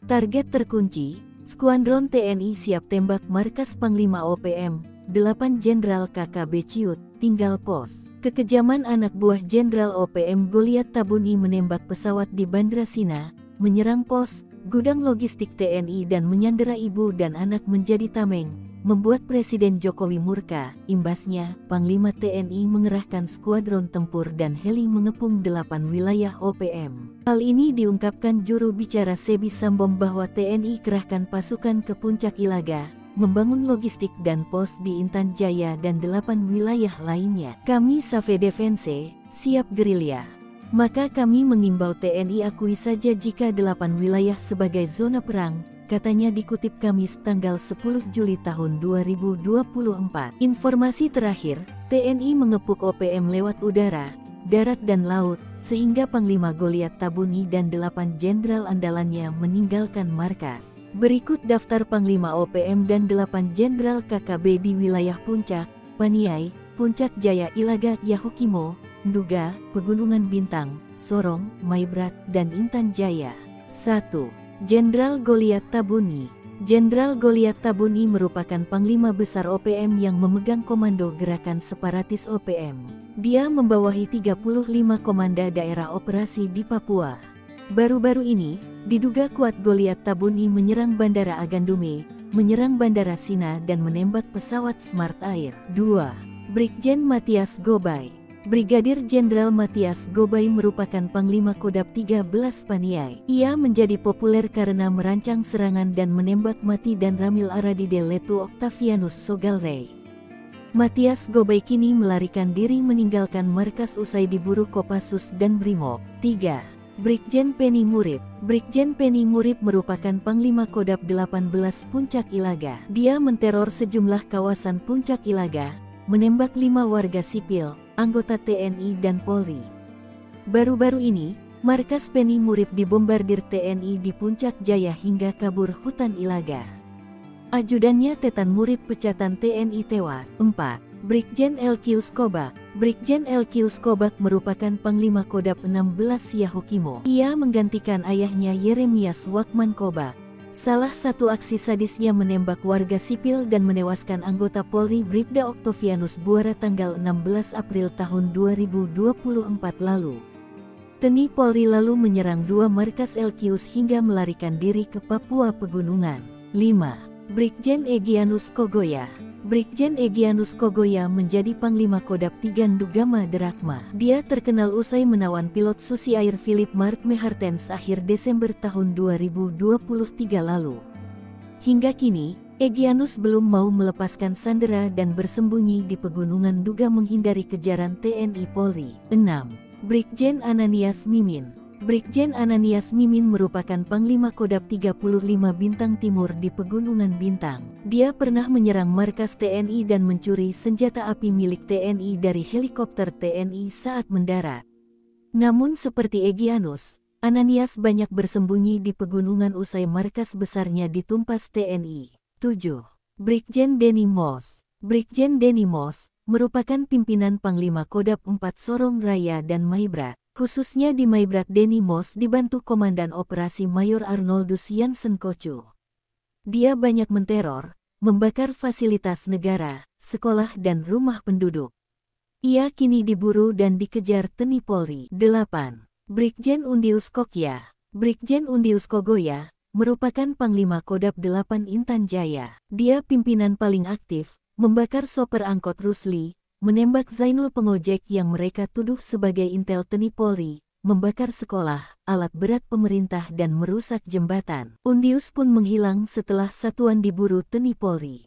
Target terkunci, Skuadron TNI siap tembak markas Panglima OPM, 8 Jenderal KKB Ciut, tinggal pos. Kekejaman anak buah Jenderal OPM Goliat Tabuni menembak pesawat di Bandara Sina, menyerang pos, gudang logistik TNI dan menyandera ibu dan anak menjadi tameng, membuat Presiden Jokowi murka. Imbasnya, Panglima TNI mengerahkan skuadron tempur dan heli mengepung 8 wilayah OPM. Hal ini diungkapkan juru bicara Sebi Sambom bahwa TNI kerahkan pasukan ke Puncak Ilaga, membangun logistik dan pos di Intan Jaya dan 8 wilayah lainnya. Kami Save Defense, siap gerilya. Maka kami mengimbau TNI akui saja jika 8 wilayah sebagai zona perang, katanya dikutip Kamis tanggal 10 Juli tahun 2024. Informasi terakhir, TNI mengepung OPM lewat udara, darat dan laut, sehingga Panglima Goliat Tabuni dan 8 jenderal andalannya meninggalkan markas. Berikut daftar Panglima OPM dan 8 jenderal KKB di wilayah Puncak, Paniai, Puncak Jaya Ilaga, Yahukimo, Nduga, Pegunungan Bintang, Sorong, Maibrat, dan Intan Jaya. 1. Jenderal Goliat Tabuni. Jenderal Goliat Tabuni merupakan Panglima Besar OPM yang memegang komando gerakan separatis OPM. Dia membawahi 35 komanda daerah operasi di Papua. Baru-baru ini, diduga kuat Goliat Tabuni menyerang Bandara Agandume, menyerang Bandara Sina dan menembak pesawat Smart Air. 2. Brigjen Matias Gobay. Brigadir Jenderal Matias Gobay merupakan Panglima Kodab 13 Paniai. Ia menjadi populer karena merancang serangan dan menembak mati dan Ramil Aradide Letu Octavianus Sogalrey. Matias Gobay kini melarikan diri meninggalkan markas usai diburu Kopassus dan Brimob. 3. Brigjen Penny Murib. Brigjen Penny Murib merupakan Panglima Kodab 18 Puncak Ilaga. Dia menteror sejumlah kawasan Puncak Ilaga, menembak 5 warga sipil, anggota TNI dan Polri. Baru-baru ini, markas Penny Murib dibombardir TNI di Puncak Jaya hingga kabur hutan Ilaga. Ajudannya Tetan Murib pecatan TNI tewas. 4. Brigjen Elkius Kobak. Brigjen Elkius Kobak merupakan Panglima Kodab 16 Yahukimo. Ia menggantikan ayahnya Yeremias Wakman Kobak. Salah satu aksi sadisnya menembak warga sipil dan menewaskan anggota Polri Bribda Octavianus Buara tanggal 16 April tahun 2024 lalu. TNI Polri lalu menyerang 2 markas Elkius hingga melarikan diri ke Papua Pegunungan. 5. Brigjen Egyanus Kogoya. Brigjen Egyanus Kogoya menjadi Panglima Kodab 3 Ndugama Derakma. Dia terkenal usai menawan pilot Susi Air Philip Mark Mehartens akhir Desember tahun 2023 lalu. Hingga kini, Egyanus belum mau melepaskan sandera dan bersembunyi di Pegunungan Nduga menghindari kejaran TNI Polri. 6. Brigjen Ananias Mimin. Brigjen Ananias Mimin merupakan Panglima Kodab 35 Bintang Timur di Pegunungan Bintang. Dia pernah menyerang markas TNI dan mencuri senjata api milik TNI dari helikopter TNI saat mendarat. Namun seperti Egyanus, Ananias banyak bersembunyi di pegunungan usai markas besarnya ditumpas TNI. 7. Brigjen Denny Moss. Brigjen Denny Moss merupakan pimpinan Panglima Kodab 4 Sorong Raya dan Maibrat. Khususnya di Maibrat Denny Moss dibantu Komandan Operasi Mayor Arnoldus Jansen Kocu. Dia banyak menteror, membakar fasilitas negara, sekolah dan rumah penduduk. Ia kini diburu dan dikejar TNI Polri. 8. Brigjen Undius Kokya. Brigjen Undius Kogoya merupakan Panglima Kodab 8 Intan Jaya. Dia pimpinan paling aktif, membakar sopir angkot Rusli, menembak Zainul pengojek yang mereka tuduh sebagai intel TNI Polri, membakar sekolah, alat berat pemerintah dan merusak jembatan. Undius pun menghilang setelah satuan diburu TNI Polri.